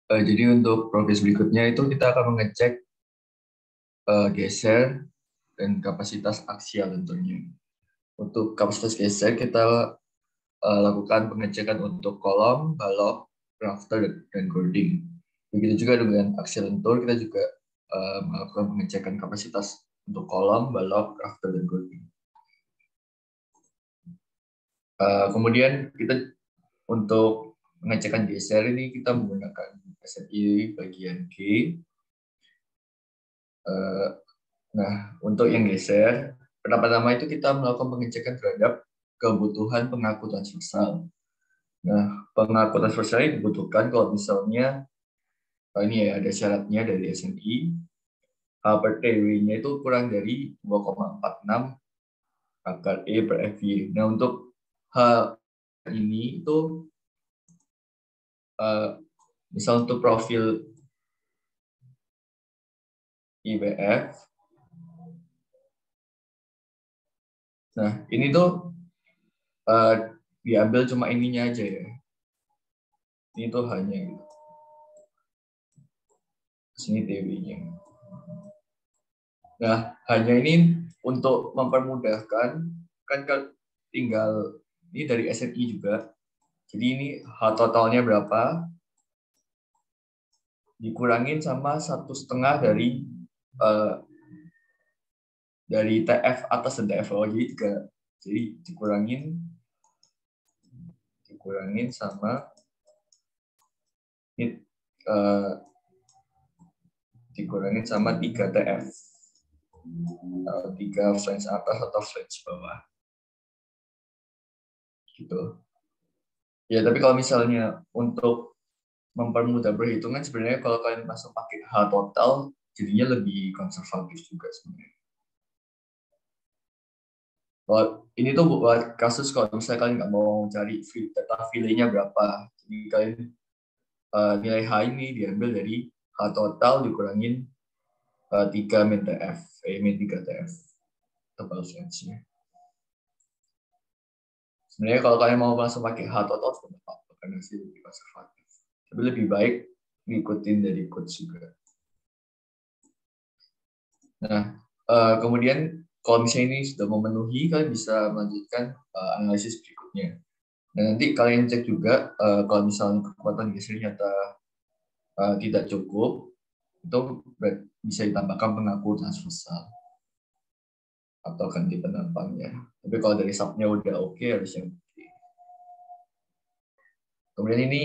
Jadi untuk progres berikutnya itu kita akan mengecek geser dan kapasitas aksial tentunya. Untuk kapasitas geser kita lakukan pengecekan untuk kolom, balok, rafter, dan cording. Begitu juga dengan aksial lentur, kita juga melakukan pengecekan kapasitas untuk kolom, balok, rafter, dan cording. Kemudian kita untuk pengecekan geser ini kita menggunakan SNI bagian G. Nah, untuk yang geser, pertama-tama itu kita melakukan pengecekan terhadap kebutuhan pengaku transversal. Nah, pengaku transversal ini dibutuhkan kalau misalnya ini ya ada syaratnya dari SNI, H per TW-nya itu kurang dari 2,46 akar E per FY. Nah, untuk H ini itu misal untuk profil IBF, nah ini tuh diambil cuma ininya aja ya. Ini tuh hanya gitu. Sini TW-nya. Nah, hanya ini untuk mempermudahkan, kan tinggal ini dari SNI juga. Jadi ini H totalnya berapa, dikurangin sama 1,5 dari TF atas dan TF bawah, jadi 3. Jadi dikurangin sama ini, dikurangin sama 3 TF. 3 flange atas atau flange bawah. Gitu. Ya, tapi kalau misalnya untuk mempermudah perhitungan, sebenarnya kalau kalian langsung pakai H total, jadinya lebih konservatif juga sebenarnya. Kalau ini tuh buat kasus kalau misalnya kalian nggak mau cari data filenya berapa, jadi kalian nilai H ini diambil dari H total dikurangin 3 min TF, min 3 TF, tebal flange-nya. Sebenarnya kalau kalian mau langsung pakai H total, tidak apa-apa, karena sih lebih konservatif. Tapi lebih baik ngikutin dari coach juga. Nah, kemudian kalau misalnya ini sudah memenuhi, kalian bisa melanjutkan analisis berikutnya. Dan nanti kalian cek juga kalau misalnya kekuatan geser ternyata tidak cukup, itu bisa ditambahkan pengaku transversal atau ganti penampangnya. Tapi kalau dari subnya udah oke, harusnya oke. Kemudian ini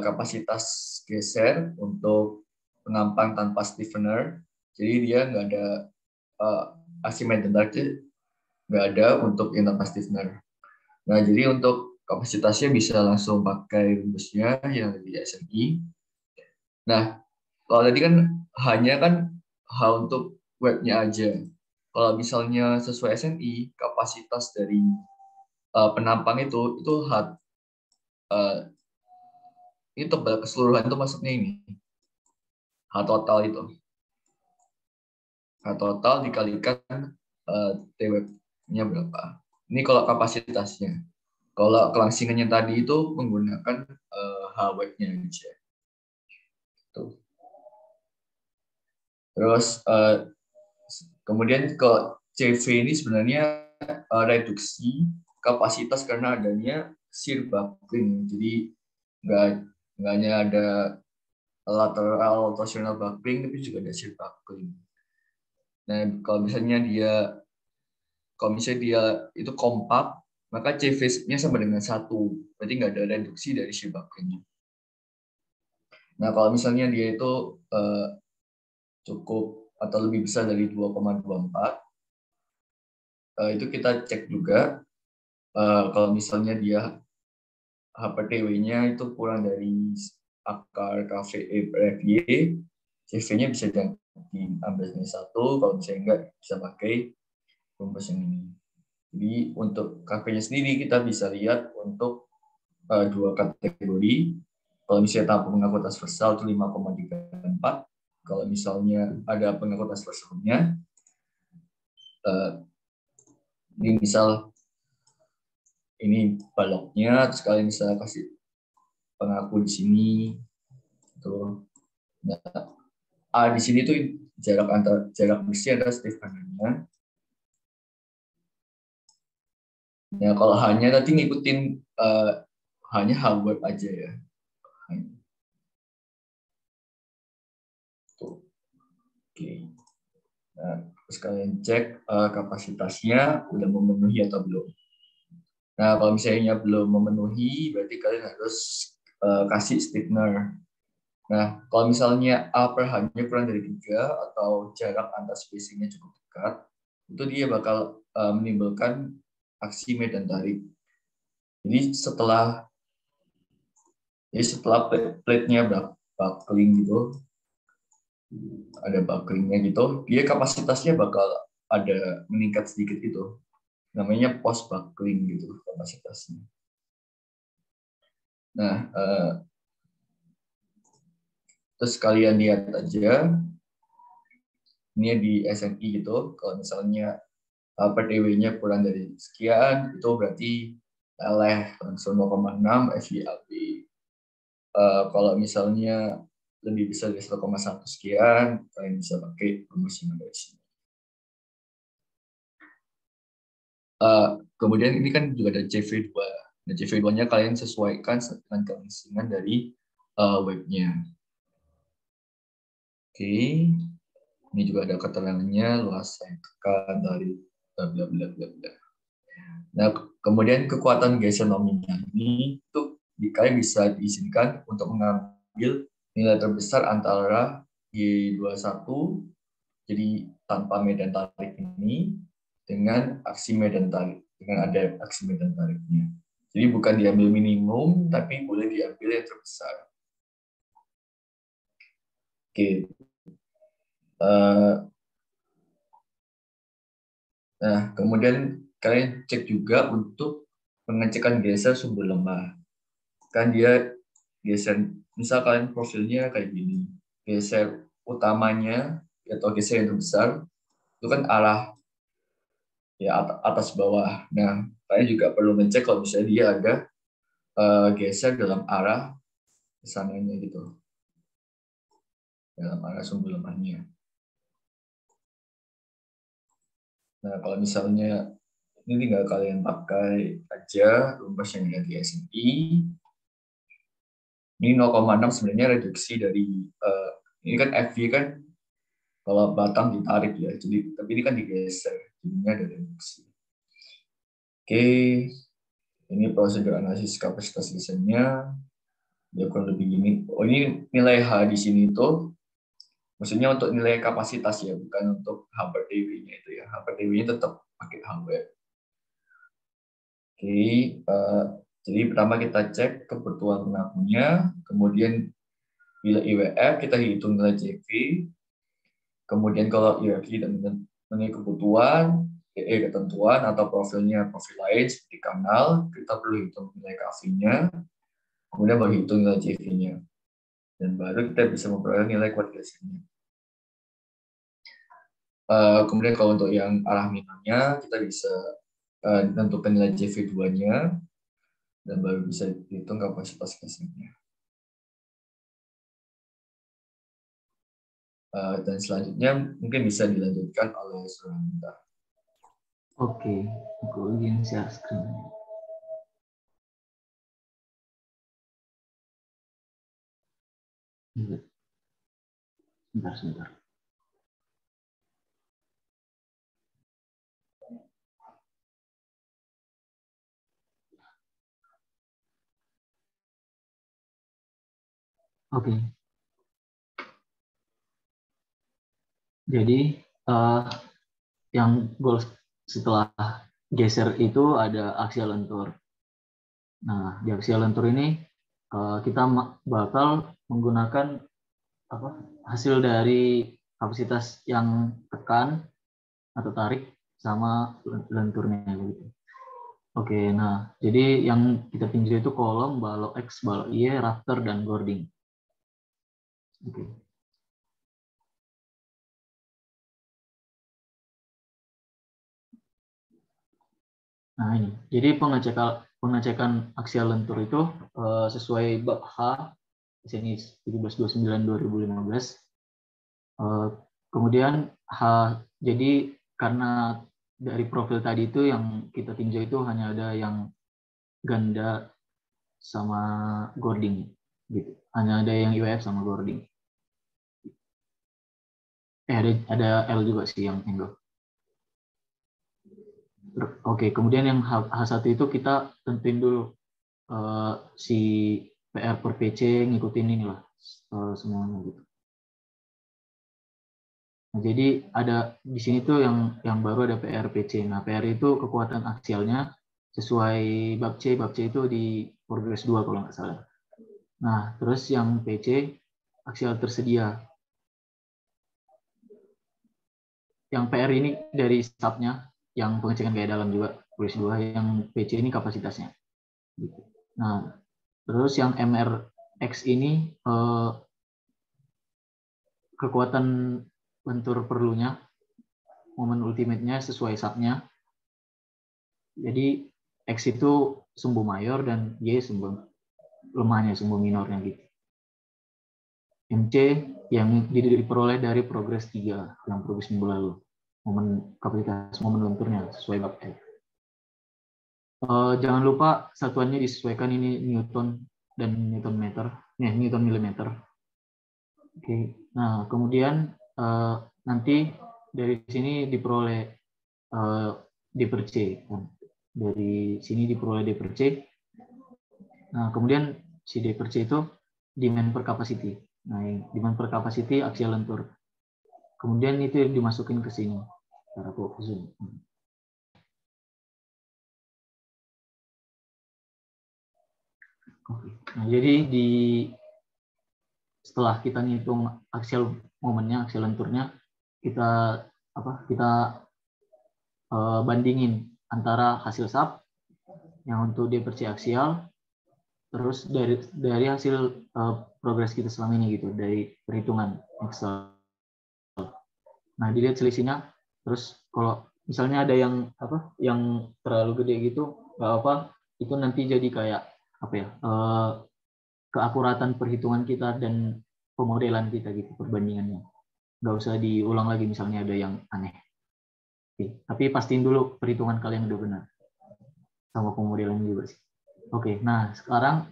kapasitas geser untuk penampang tanpa stiffener. Jadi dia nggak ada asymmetric, nggak ada untuk yang tanpa stiffener. Nah, jadi untuk kapasitasnya bisa langsung pakai rumusnya yang di SNI. Nah, kalau tadi kan hanya kan untuk webnya aja. Kalau misalnya sesuai SNI, kapasitas dari penampang itu ini tebal keseluruhan itu maksudnya ini. H total itu. H total dikalikan T-webnya berapa. Ini kalau kapasitasnya. Kalau kelangsingannya tadi itu menggunakan H-webnya aja. Tuh. Terus kemudian ke CV ini sebenarnya reduksi kapasitas karena adanya shear buckling. Jadi nggak hanya ada lateral torsional buckling, tapi juga ada shear buckling. Nah, kalau misalnya dia itu kompak, maka CV-nya sama dengan 1. Berarti nggak ada reduksi dari shear buckling. Nah, kalau misalnya dia itu cukup atau lebih besar dari 2,24, itu kita cek juga kalau misalnya dia HPTW-nya itu kurang dari akar KVE per FY, CV-nya bisa diambil dengan 1, kalau misalnya enggak bisa pakai rumus yang ini. Jadi untuk KV-nya sendiri kita bisa lihat untuk 2 kategori. Kalau misalnya tanpa pengaku transversal itu 5,34. Kalau misalnya ada pengaku transversalnya, ini misal ini baloknya, terus kalian bisa kasih pengaku di sini tuh. Nah, A di sini tuh jarak bersih antara setiap kanannya. Nah, kalau hanya nanti ngikutin hanya Harvard aja ya. Tuh. Oke. Nah, terus kalian cek kapasitasnya udah memenuhi atau belum. Nah, kalau misalnya belum memenuhi, berarti kalian harus kasih stiffener. Nah, kalau misalnya A per H-nya kurang dari 3 atau jarak antar spacing-nya cukup dekat, itu dia bakal menimbulkan aksi medan tarik. Jadi setelah plate-nya buckling gitu, ada bucklingnya gitu, dia kapasitasnya bakal ada meningkat sedikit gitu. Namanya post buckling gitu kapasitasnya. Nah, terus kalian lihat aja ini di SNI gitu, kalau misalnya per TW-nya kurang dari sekian, itu berarti leleh langsung 0,6 FVAB. Kalau misalnya lebih besar dari 1,1 sekian, kalian bisa pakai rumus yang ada di sini. Kemudian ini kan juga ada CV2. Nah, CV2-nya kalian sesuaikan dengan kelangsungan dari webnya. Oke, ini juga ada keterangannya, luas tekan dari bla bla bla bla bla. Nah, kemudian kekuatan geser nominal ini itu kalian bisa diizinkan untuk mengambil nilai terbesar antara Y21, jadi tanpa medan tarik ini, dengan aksi medan tarik, dengan ada aksi medan tariknya. Jadi bukan diambil minimum, tapi boleh diambil yang terbesar. Oke. Nah, kemudian kalian cek juga untuk pengecekan geser sumber lemah. Kan dia geser, misal kalian profilnya kayak gini, geser utamanya atau geser yang terbesar itu kan arah ya atas bawah. Nah, kalian juga perlu ngecek kalau misalnya dia ada geser dalam arah kesananya gitu, dalam arah sumber lemahnya. Nah, kalau misalnya ini tinggal kalian pakai aja rumus yang ada di SNI. Ini 0,6 sebenarnya reduksi dari ini kan FV kan kalau batang ditarik ya, jadi tapi ini kan digeser, jadinya ada reduksi. Oke, ini prosedur analisis kapasitas gesernya. Ya kurang lebih gini. Oh, ini nilai H di sini itu maksudnya untuk nilai kapasitas ya, bukan untuk H per TW-nya itu ya. H per TW-nya tetap pakai H web. Oke, jadi pertama kita cek kebutuhan pengakunya, kemudian bila IWF kita hitung nilai CV, kemudian kalau IWF tidak memenuhi kebutuhan, ketentuan atau profilnya profil lain seperti kanal, kita perlu hitung nilai KV-nya, kemudian baru hitung nilai CV-nya. Dan baru kita bisa memperoleh nilai kualitasnya. Kemudian kalau untuk yang arah minimnya, kita bisa tentukan nilai CV2-nya, dan baru bisa dihitung kapasitas gesernya. Dan selanjutnya mungkin bisa dilanjutkan oleh Suranda. Oke, aku ingin share screen. Sebentar. Oke. Jadi yang goal setelah geser itu ada aksial lentur. Nah, di aksial lentur ini kita bakal menggunakan hasil dari kapasitas yang tekan atau tarik sama lenturnya gitu. Oke, nah jadi yang kita tinjau itu kolom, balok X, balok Y, rafter, dan boarding. Oke. Nah ini, jadi pengecekan aksial lentur itu sesuai bab H, sini 1729/2015. Kemudian H, jadi karena dari profil tadi itu yang kita tinjau itu hanya ada yang ganda sama Gording, gitu. Hanya ada yang IWF sama Gording. Ada L juga sih yang angle. Oke, kemudian yang H1 itu kita tentuin dulu si PR per PC ngikutin ini lah semuanya gitu. Nah, jadi ada di sini tuh yang baru ada PR PC. Nah, PR itu kekuatan aksialnya sesuai bab C itu di progres 2 kalau nggak salah. Nah, terus yang PC aksial tersedia. Yang PR ini dari subnya, yang pengecekan gaya dalam juga progres 2, yang PC ini kapasitasnya. Nah, terus yang MRX ini kekuatan lentur perlunya, momen ultimate-nya sesuai subnya. Jadi X itu sumbu mayor dan Y sumbu lemahnya, sumbu minornya gitu. MC yang diperoleh dari progres 3 yang progres minggu lalu. Momen kapasitas momen lenturnya sesuai bab F. Jangan lupa satuannya disesuaikan ini Newton dan Newton meter, Newton milimeter. Oke. Nah, kemudian nanti dari sini diperoleh D per C. Dari sini diperoleh D per C. Nah, kemudian si D per C itu demand per capacity. Nah, demand per capacity aksial lentur. Kemudian itu dimasukin ke sini. Cara zoom. Oke. Nah, jadi setelah kita ngitung aksial momennya, aksial lenturnya, kita bandingin antara hasil sub yang untuk D per C aksial, terus dari hasil progres kita selama ini gitu, dari perhitungan Excel. Nah, dilihat selisihnya. Terus kalau misalnya ada yang terlalu gede gitu, nggak apa, itu nanti jadi kayak keakuratan perhitungan kita dan pemodelan kita gitu, perbandingannya. Nggak usah diulang lagi misalnya ada yang aneh. Oke. Tapi pastiin dulu perhitungan kalian udah benar. Sama pemodelan juga sih. Oke, nah sekarang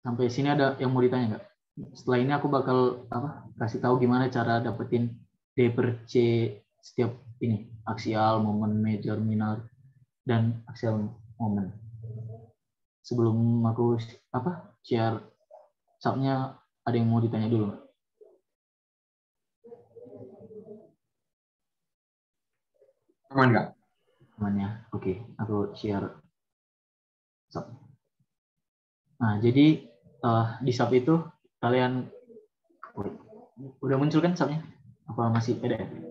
sampai sini ada yang mau ditanya nggak? Setelah ini aku bakal kasih tahu gimana cara dapetin D per C setiap ini, aksial, momen, major, minor, dan aksial momen. Sebelum aku share subnya, ada yang mau ditanya dulu? Aman nggak? Aman ya. Oke, aku share sub. Nah, jadi di sub itu kalian udah muncul kan subnya? Apa masih PDF?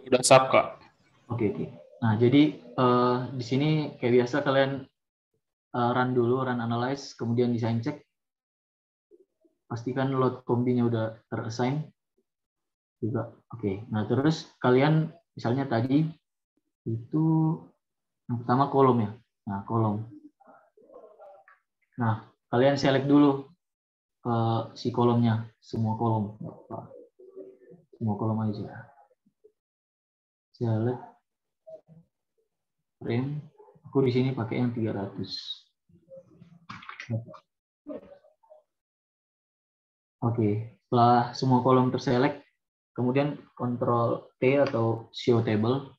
Udah sub kak. Oke. Nah, jadi di sini kayak biasa kalian run dulu, run analyze, kemudian design check. Pastikan load kombinya udah terassign juga. Oke. Nah, terus kalian misalnya tadi itu yang pertama kolom ya. Nah, kolom. Nah, kalian select dulu si kolomnya, semua kolom. Semua kolom aja. Select frame. Aku di sini pakai yang 300. Oke, setelah semua kolom terselect, kemudian Ctrl T atau Show Table.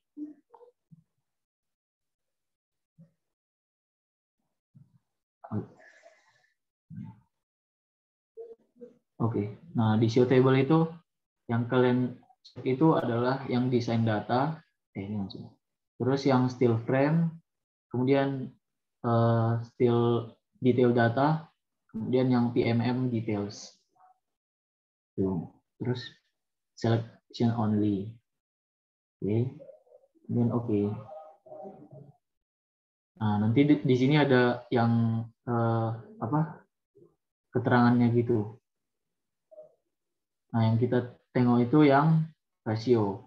Oke, nah di Show Table itu yang kalian cek itu adalah yang desain data, terus yang still frame, kemudian still detail data, kemudian yang PMM details. Terus selection only. Oke, kemudian oke. Nah, nanti di sini ada yang keterangannya gitu. Nah, yang kita tengok itu yang rasio.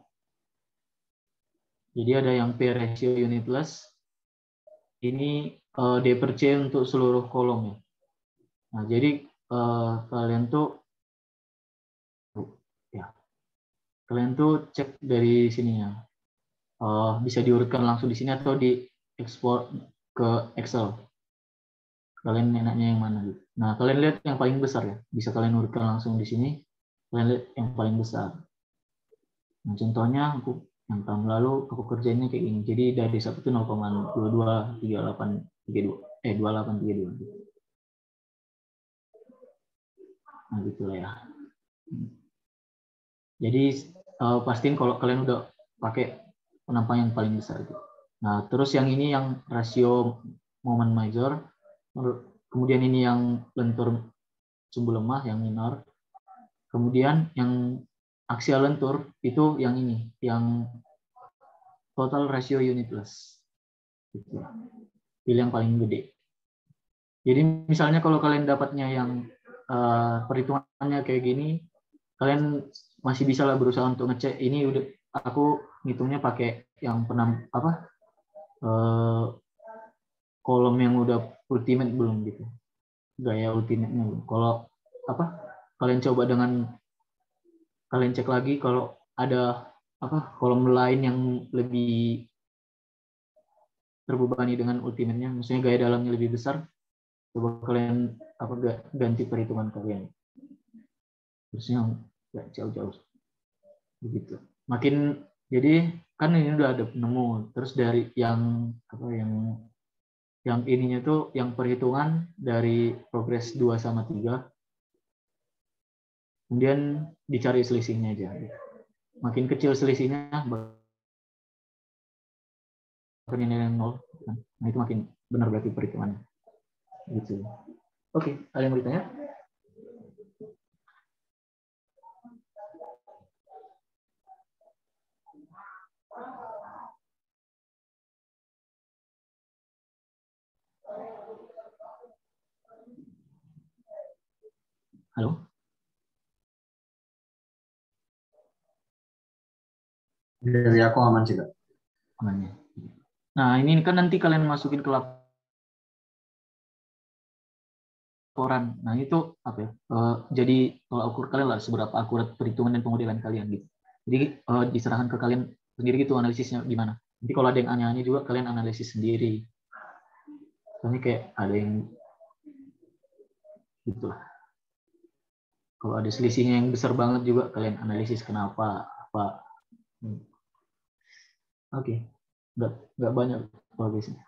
Jadi ada yang P ratio unitless, ini D per C untuk seluruh kolom ya. Nah, jadi kalian tuh cek dari sini ya. Bisa diurutkan langsung di sini atau diekspor ke Excel. Kalian enaknya yang mana gitu. Nah, kalian lihat yang paling besar ya. Bisa kalian urutkan langsung di sini. Kalian lihat yang paling besar. Nah, contohnya yang tahun lalu aku kerjainnya kayak gini. Jadi dari 1 itu 0,223832 2832 gitu. Nah, gitu lah ya. Jadi pastiin kalau kalian udah pakai penampang yang paling besar gitu. Nah, terus yang ini yang rasio moment major, kemudian ini yang lentur sumbu lemah yang minor, kemudian yang aksial lentur itu yang ini, yang total ratio unitless. Gitu. Pilih yang paling gede. Jadi misalnya kalau kalian dapatnya yang perhitungannya kayak gini, kalian masih bisa lah berusaha untuk ngecek ini udah aku ngitungnya pakai yang kolom yang udah ultimate belum gitu, gaya ultimate-nya belum. Kalau kalian coba dengan kalian cek lagi kalau ada kolom lain yang lebih terbebani dengan ultimate-nya, maksudnya gaya dalamnya lebih besar, coba kalian ganti perhitungan kalian, terusnya nggak jauh-jauh begitu. Makin jadi kan ini udah ada penemu, terus dari yang ininya tuh yang perhitungan dari progres 2 sama 3, kemudian dicari selisihnya aja. Makin kecil selisihnya, bahkan nilai 0, nah itu makin benar berarti perhitungannya. Gitu. Oke, ada yang mau ditanya? Halo? Dari aku aman sih, Kak. Amannya. Nah, ini kan nanti kalian masukin ke laporan. Nah, itu apa ya? Jadi kalau ukur kalian lah seberapa akurat perhitungan dan pemodelan kalian gitu. Jadi diserahkan ke kalian sendiri gitu analisisnya gimana. Nanti kalau ada yang aneh-aneh juga kalian analisis sendiri. Soalnya kayak ada yang gitu lah. Kalau ada selisihnya yang besar banget juga kalian analisis kenapa apa. Oke. Nggak banyak progresnya.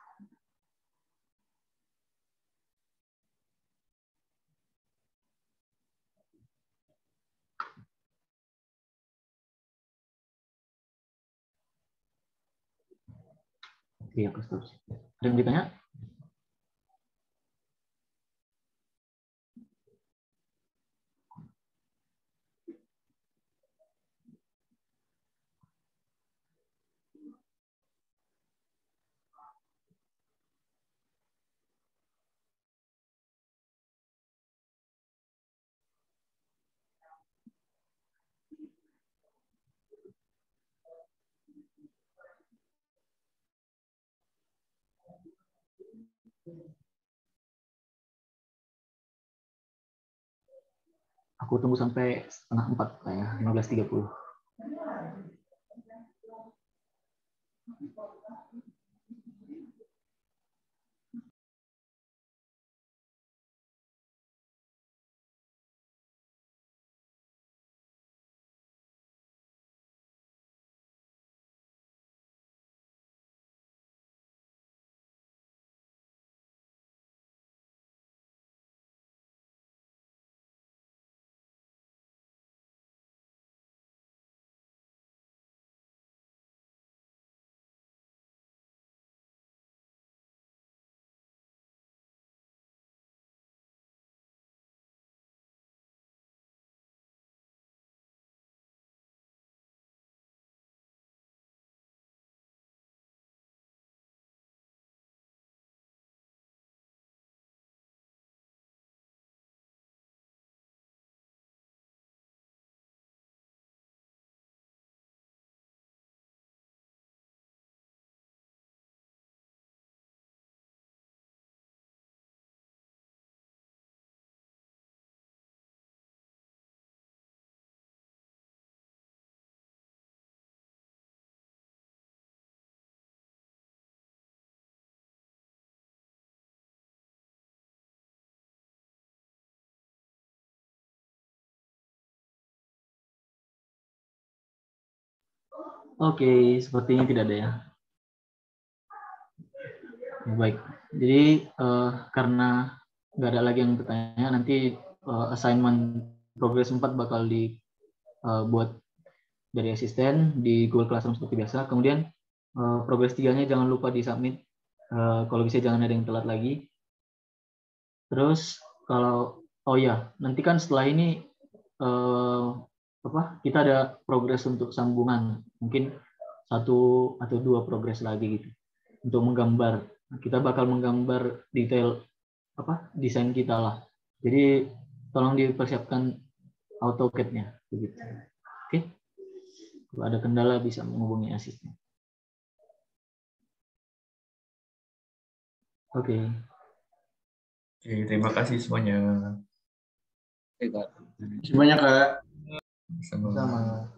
Oke, aku terus. Ada yang ditanya? Aku tunggu sampai setengah 4 kayak 15.30. Oke, sepertinya tidak ada ya. Baik, jadi karena nggak ada lagi yang bertanya, nanti assignment progress 4 bakal dibuat dari asisten di Google Classroom seperti biasa. Kemudian progress 3-nya jangan lupa di-submit. Kalau bisa jangan ada yang telat lagi. Terus kalau, oh ya, nanti kan setelah ini kita ada progress untuk sambungan. Mungkin 1 atau 2 progress lagi gitu. Untuk menggambar. Kita bakal menggambar detail desain kita lah. Jadi tolong dipersiapkan AutoCAD-nya begitu. Oke. Kalau ada kendala bisa menghubungi asisten. Oke. Oke, terima kasih semuanya. Semuanya Kak. Sama.